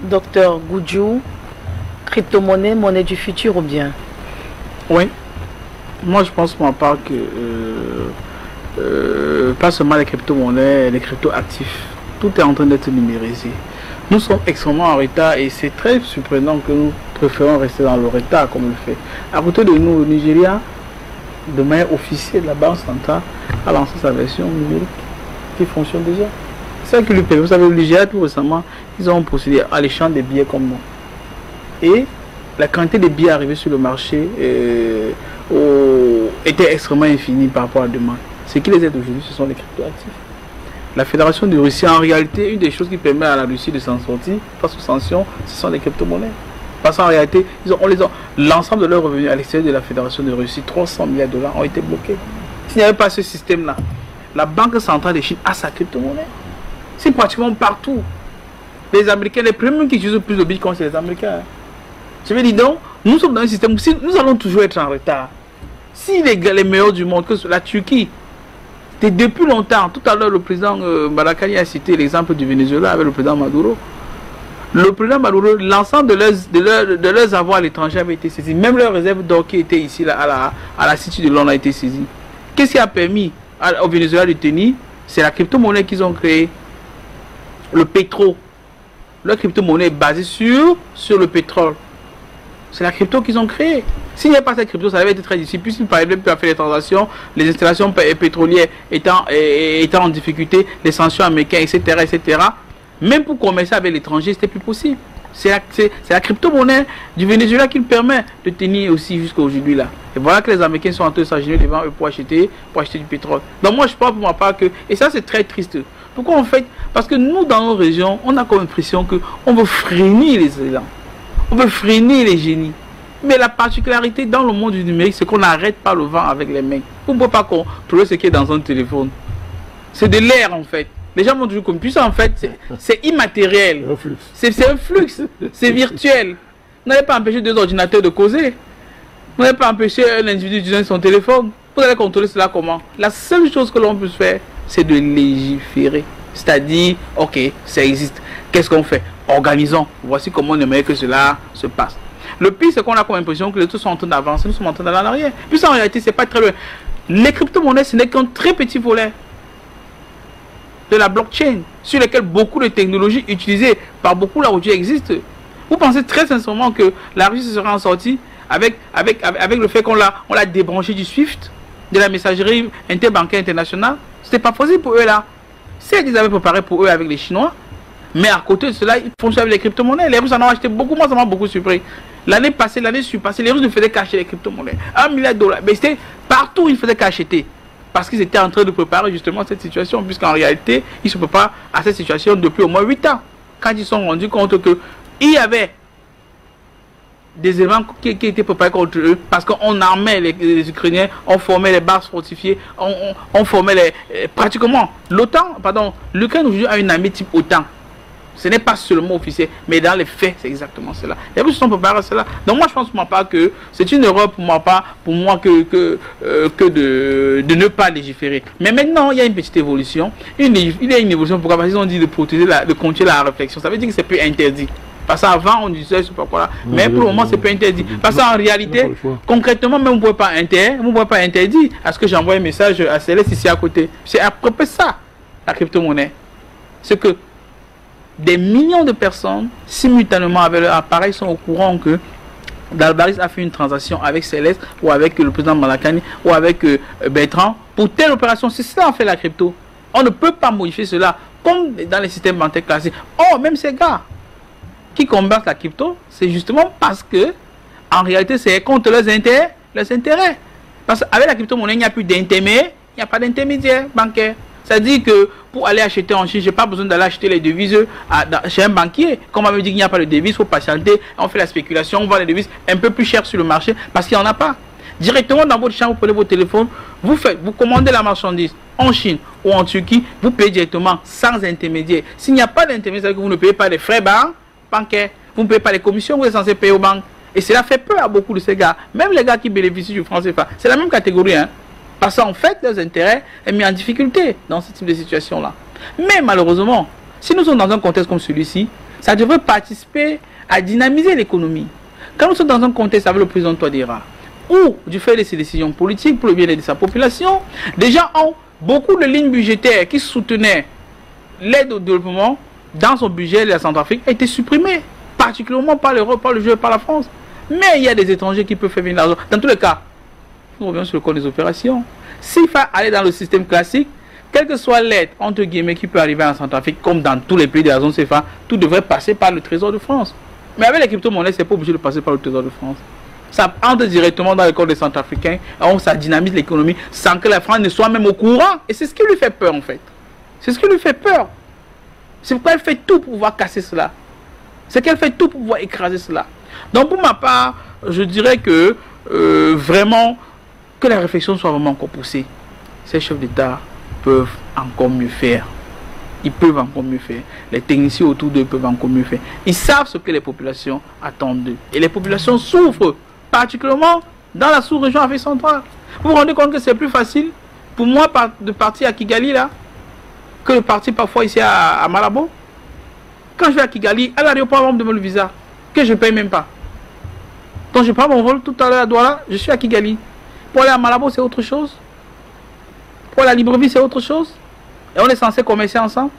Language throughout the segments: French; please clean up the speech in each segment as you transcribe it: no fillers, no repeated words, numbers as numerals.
Docteur Goudjou, crypto-monnaie, monnaie du futur ou bien? Oui. Moi, je pense pour ma part que pas seulement les crypto-monnaies, les crypto-actifs, tout est en train d'être numérisé. Nous sommes extrêmement en retard et c'est très surprenant que nous préférons rester dans le retard comme on le fait. À côté de nous, au Nigeria, de manière officielle, la Banque centrale a lancé sa version numérique qui fonctionne déjà. C'est ça qui lui permet. Vous savez, au Nigeria, tout récemment, ils ont procédé à l'échange des billets comme nous. Et la quantité de billets arrivés sur le marché était extrêmement infinie par rapport à la demande. Ce qui les aide aujourd'hui, ce sont les cryptoactifs. La Fédération de Russie, en réalité, une des choses qui permet à la Russie de s'en sortir face aux sanctions, ce sont les crypto-monnaies. Parce qu'en réalité, l'ensemble de leurs revenus à l'extérieur de la Fédération de Russie, 300 milliards de dollars, ont été bloqués. S'il n'y avait pas ce système-là, la Banque centrale de Chine a sa crypto-monnaie. C'est pratiquement partout. Les Américains, les premiers qui utilisent le plus de Bitcoin, c'est les Américains. Je veux dire donc, nous sommes dans un système où nous allons toujours être en retard. Si les meilleurs du monde, que la Turquie, depuis longtemps, tout à l'heure le président Barakani a cité l'exemple du Venezuela avec le président Maduro. Le président Maduro, l'ensemble de leurs avoirs à l'étranger avait été saisi. Même leurs réserves d'or qui étaient ici là, à la City de Londres a été saisi. Qu'est-ce qui a permis au Venezuela de tenir? C'est la crypto-monnaie qu'ils ont créée. Le pétrole. Leur crypto-monnaie est basée sur le pétrole. C'est la crypto qu'ils ont créée. S'il n'y avait pas cette crypto, ça avait été très difficile. Puisqu'ils ne parvenaient plus à faire les transactions, les installations pétrolières étant en difficulté, les sanctions américaines, etc. Même pour commercer avec l'étranger, c'était plus possible. C'est la crypto-monnaie du Venezuela qui le permet de tenir aussi jusqu'à aujourd'hui là. Et voilà que les Américains sont en train de s'agiter devant eux pour acheter du pétrole. Donc moi je pense pour ma part que, et ça c'est très triste. Pourquoi en fait? Parce que nous dans nos régions, on a comme l'impression qu'on veut freiner les élans. On veut freiner les génies. Mais la particularité dans le monde du numérique, c'est qu'on n'arrête pas le vent avec les mains. On ne peut pas contrôler ce qui est dans un téléphone. C'est de l'air en fait. Les gens m'ont toujours compris. Ça en fait, c'est immatériel. C'est un flux. C'est virtuel. Vous n'allez pas empêcher deux ordinateurs de causer. Vous n'allez pas empêcher un individu d'utiliser son téléphone. Vous allez contrôler cela comment? La seule chose que l'on peut faire, c'est de légiférer. C'est-à-dire, ok, ça existe. Qu'est-ce qu'on fait? Organisons. Voici comment on aimerait que cela se passe. Le pire, c'est qu'on a comme impression que les trucs sont en train d'avancer, nous sommes en train d'aller en arrière. Puis en réalité, c'est pas très loin. Les crypto-monnaies, ce n'est qu'un très petit volet de la blockchain, sur lequel beaucoup de technologies utilisées par beaucoup là aujourd'hui existent. Vous pensez très sincèrement que la Russie se sera en sortie avec le fait qu'on l'a débranché du SWIFT, de la messagerie interbancaire internationale? C'était pas possible pour eux là. C'est qu'ils avaient préparé pour eux avec les Chinois. Mais à côté de cela, ils fonctionnent avec les crypto-monnaies. Les Russes en ont acheté beaucoup, moi ça m'a beaucoup surpris. L'année passée, l'année surpassée, les Russes ne faisaient qu'acheter les crypto-monnaies. 1 milliard de dollars. Mais c'était partout, ils ne faisaient qu'acheter. Parce qu'ils étaient en train de préparer justement cette situation. Puisqu'en réalité, ils se préparent à cette situation depuis au moins 8 ans. Quand ils se sont rendus compte qu'il y avait des éléments qui étaient préparés contre eux. Parce qu'on armait les Ukrainiens, on formait les bases fortifiées, on formait pratiquement l'OTAN. Pardon, l'Ukraine aujourd'hui a une armée type OTAN. Ce n'est pas seulement officiel, mais dans les faits, c'est exactement cela. Les Russes sont préparés à cela. Donc moi, je pense pour moi pas que c'est une erreur pour moi que de ne pas légiférer. Mais maintenant, il y a une petite évolution. Il y a une évolution. Pourquoi? Parce qu'ils ont dit de protéger, de continuer la réflexion. Ça veut dire que c'est plus interdit. Parce qu'avant, on disait, je sais pas quoi là. Mais pour le moment, c'est plus interdit. Parce qu'en réalité, concrètement, même vous ne pouvez pas interdire. À ce que j'envoie un message à Céleste ici à côté. C'est à peu près ça, la crypto-monnaie. C'est que des millions de personnes simultanément avec leur appareil sont au courant que Dalbaris a fait une transaction avec Céleste ou avec le président Malakani ou avec Bertrand pour telle opération. C'est ça en fait la crypto. On ne peut pas modifier cela comme dans les systèmes bancaires classiques. Oh, même ces gars qui combattent la crypto, c'est justement parce que en réalité c'est contre leurs intérêts. Parce qu'avec la crypto-monnaie, il n'y a plus d'intermédiaire, il n'y a pas d'intermédiaire bancaire. C'est-à-dire que pour aller acheter en Chine, je n'ai pas besoin d'aller acheter les devises chez un banquier. Comme on me dit qu'il n'y a pas de devises, il faut patienter, on fait la spéculation, on vend les devises un peu plus cher sur le marché parce qu'il n'y en a pas. Directement dans votre chambre, vous prenez votre téléphone, vous commandez la marchandise en Chine ou en Turquie, vous payez directement sans intermédiaire. S'il n'y a pas d'intermédiaire, c'est-à-dire que vous ne payez pas les frais bancaires, vous ne payez pas les commissions que vous êtes censé payer aux banques. Et cela fait peur à beaucoup de ces gars. Même les gars qui bénéficient du franc CFA, c'est la même catégorie, hein. Parce qu'en fait, leurs intérêts sont mis en difficulté dans ce type de situation-là. Mais malheureusement, si nous sommes dans un contexte comme celui-ci, Ça devrait participer à dynamiser l'économie. Quand nous sommes dans un contexte avec le président Touadéra, où, du fait de ses décisions politiques pour le bien-être de sa population, des gens ont beaucoup de lignes budgétaires qui soutenaient l'aide au développement dans son budget de la Centrafrique a été supprimée, particulièrement par l'Europe, par le jeu, par la France. Mais il y a des étrangers qui peuvent faire venir l'argent. Dans tous les cas, nous revenons sur le compte des opérations. S'il faut aller dans le système classique, quelle que soit l'aide, entre guillemets, qui peut arriver en Centrafrique, comme dans tous les pays de la zone CFA, tout devrait passer par le Trésor de France. Mais avec les crypto-monnaies, ce n'est pas obligé de passer par le Trésor de France. Ça entre directement dans le compte des Centrafricains, et ça dynamise l'économie sans que la France ne soit même au courant. Et c'est ce qui lui fait peur, en fait. C'est ce qui lui fait peur. C'est pourquoi elle fait tout pour pouvoir casser cela. C'est qu'elle fait tout pour pouvoir écraser cela. Donc pour ma part, je dirais que vraiment, que la réflexion soit vraiment encore poussée. Ces chefs d'État peuvent encore mieux faire. Ils peuvent encore mieux faire. Les techniciens autour d'eux peuvent encore mieux faire. Ils savent ce que les populations attendent d'eux. Et les populations souffrent, particulièrement dans la sous-région Afrique centrale. Vous vous rendez compte que c'est plus facile pour moi de partir à Kigali là, que de partir parfois ici à Malabo. Quand je vais à Kigali, à l'aéroport, on me demande le visa, que je ne paye même pas. Donc je prends mon vol tout à l'heure à Douala, je suis à Kigali. Pour aller à Malabo, c'est autre chose. Pour aller à Libreville, c'est autre chose. Et on est censé commercer ensemble.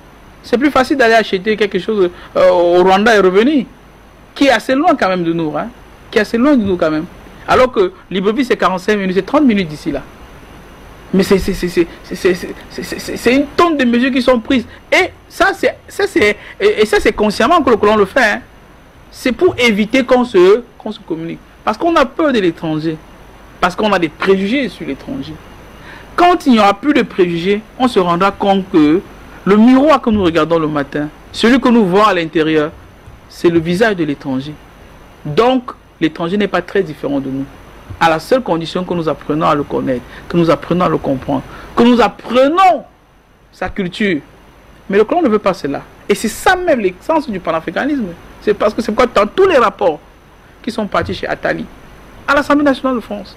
C'est plus facile d'aller acheter quelque chose au Rwanda et revenir, qui est assez loin quand même de nous. Hein, qui est assez loin de nous quand même. Alors que Libreville, c'est 45 minutes, c'est 30 minutes d'ici là. Mais c'est une tonne de mesures qui sont prises. Et ça, c'est consciemment que l'on le fait. Hein. C'est pour éviter qu'on se communique. Parce qu'on a peur de l'étranger. Parce qu'on a des préjugés sur l'étranger. Quand il n'y aura plus de préjugés, on se rendra compte que le miroir que nous regardons le matin, celui que nous voyons à l'intérieur, c'est le visage de l'étranger. Donc, l'étranger n'est pas très différent de nous. À la seule condition que nous apprenons à le connaître, que nous apprenons à le comprendre, que nous apprenons sa culture. Mais le colon ne veut pas cela. Et c'est ça même l'essence du panafricanisme. C'est parce que c'est pourquoi dans tous les rapports qui sont partis chez Attali, à l'Assemblée nationale de France,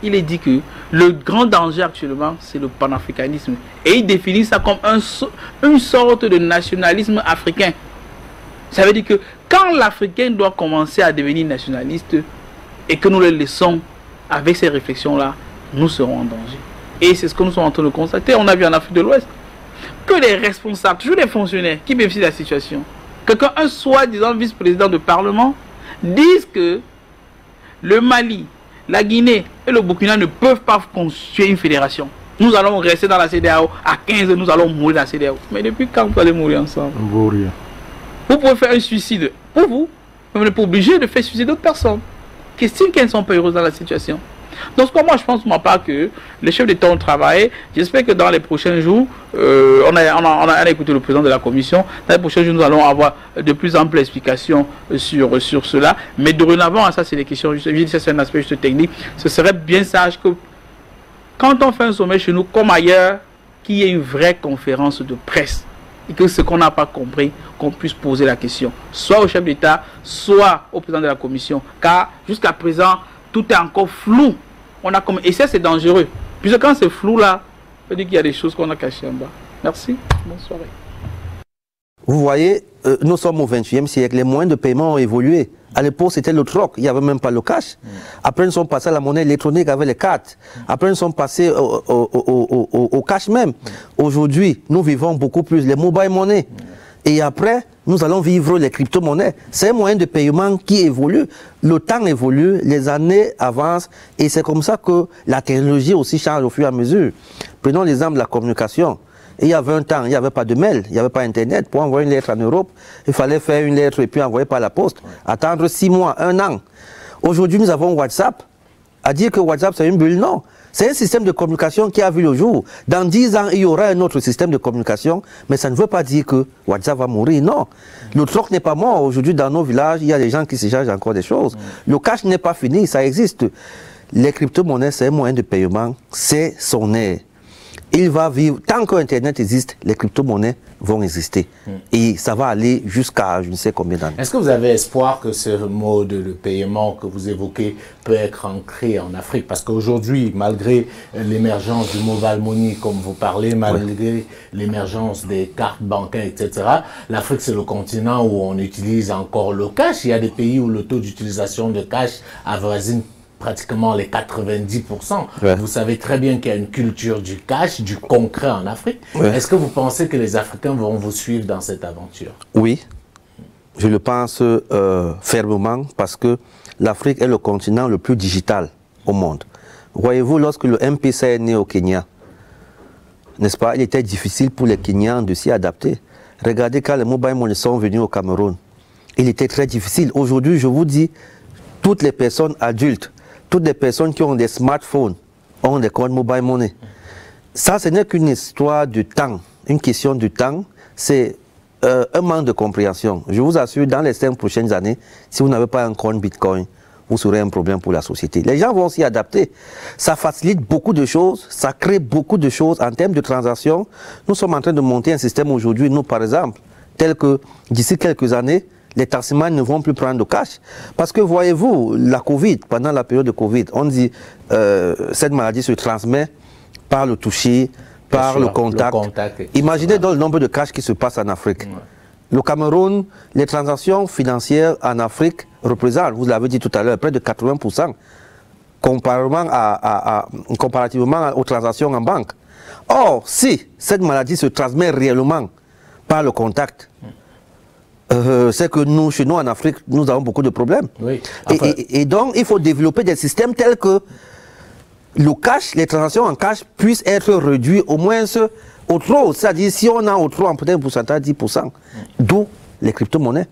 il est dit que le grand danger actuellement, c'est le panafricanisme. Et il définit ça comme une sorte de nationalisme africain. Ça veut dire que quand l'Africain doit commencer à devenir nationaliste, et que nous les laissons avec ces réflexions-là, nous serons en danger. Et c'est ce que nous sommes en train de constater. On a vu en Afrique de l'Ouest que les responsables, toujours les fonctionnaires qui bénéficient de la situation, que quand un soi-disant vice-président de parlement disent que le Mali, la Guinée et le Burkina ne peuvent pas constituer une fédération. Nous allons rester dans la CEDEAO. À 15, nous allons mourir dans la CEDEAO. Mais depuis quand vous allez mourir ensemble? Vous pouvez faire un suicide pour vous, mais vous n'êtes pas obligé de faire suicider d'autres personnes qui estiment qu'elles ne sont pas heureuses dans la situation. Donc moi je pense pour ma part que les chefs d'État ont travaillé. J'espère que dans les prochains jours, on a écouté le président de la commission. Dans les prochains jours, nous allons avoir de plus amples explications sur cela. Mais dorénavant, ça c'est des questions, je dis ça c'est un aspect juste technique. Ce serait bien sage que quand on fait un sommet chez nous, comme ailleurs, qu'il y ait une vraie conférence de presse. Et que ce qu'on n'a pas compris, qu'on puisse poser la question, soit au chef d'État, soit au président de la commission. Car jusqu'à présent, tout est encore flou. Et ça, c'est dangereux. Puisque quand c'est flou là, ça veut dire qu'il y a des choses qu'on a cachées en bas. Merci. Bonne soirée. Vous voyez, nous sommes au XXe siècle. Les moyens de paiement ont évolué. À l'époque, c'était le troc. Il n'y avait même pas le cash. Après, nous sommes passés à la monnaie électronique avec les cartes. Après, nous sommes passés au cash même. Aujourd'hui, nous vivons beaucoup plus les mobile money. Et après, nous allons vivre les crypto-monnaies. C'est un moyen de paiement qui évolue. Le temps évolue, les années avancent. Et c'est comme ça que la technologie aussi change au fur et à mesure. Prenons l'exemple de la communication. Et il y avait un temps, il n'y avait pas de mail, il n'y avait pas Internet. Pour envoyer une lettre en Europe, il fallait faire une lettre et puis envoyer par la poste. Attendre 6 mois, 1 an. Aujourd'hui, nous avons WhatsApp. À dire que WhatsApp, c'est une bulle, non. C'est un système de communication qui a vu le jour. Dans 10 ans, il y aura un autre système de communication, mais ça ne veut pas dire que WhatsApp va mourir, non. Le troc n'est pas mort. Aujourd'hui, dans nos villages, il y a des gens qui s'échangent encore des choses. Le cash n'est pas fini, ça existe. Les crypto-monnaies, c'est un moyen de paiement, c'est son air. Il va vivre, tant qu'Internet existe, les crypto-monnaies vont exister. Et ça va aller jusqu'à je ne sais combien d'années. Est-ce que vous avez espoir que ce mode de paiement que vous évoquez peut être ancré en Afrique? Parce qu'aujourd'hui, malgré l'émergence du mobile money, comme vous parlez, malgré l'émergence des cartes bancaires, etc., l'Afrique, c'est le continent où on utilise encore le cash. Il y a des pays où le taux d'utilisation de cash avoisine pratiquement les 90%. Vous savez très bien qu'il y a une culture du cash, du concret en Afrique. Est-ce que vous pensez que les Africains vont vous suivre dans cette aventure? Oui, je le pense fermement parce que l'Afrique est le continent le plus digital au monde. Voyez-vous, lorsque le M-Pesa est né au Kenya, n'est-ce pas, il était difficile pour les Kenyans de s'y adapter. Regardez quand les mobile money sont venus au Cameroun. Il était très difficile. Aujourd'hui, je vous dis, toutes les personnes adultes, toutes les personnes qui ont des smartphones ont des comptes mobile money. Ça, ce n'est qu'une histoire de temps, une question de temps. C'est un manque de compréhension. Je vous assure, dans les 5 prochaines années, si vous n'avez pas un compte Bitcoin, vous serez un problème pour la société. Les gens vont s'y adapter. Ça facilite beaucoup de choses, ça crée beaucoup de choses en termes de transactions. Nous sommes en train de monter un système aujourd'hui, nous par exemple, tel que d'ici quelques années, les taximans ne vont plus prendre de cash. Parce que voyez-vous, la Covid, pendant la période de Covid, on dit cette maladie se transmet par le toucher, par le contact. Imaginez donc le nombre de cash qui se passe en Afrique. Le Cameroun, les transactions financières en Afrique représentent, vous l'avez dit tout à l'heure, près de 80%, comparativement aux transactions en banque. Or, si cette maladie se transmet réellement par le contact, c'est que nous, chez nous en Afrique, nous avons beaucoup de problèmes. Et donc, il faut développer des systèmes tels que le cash, les transactions en cash puissent être réduites au moins au trop. C'est-à-dire, si on a au trop en peut-être un pourcentage 10%, d'où les crypto-monnaies.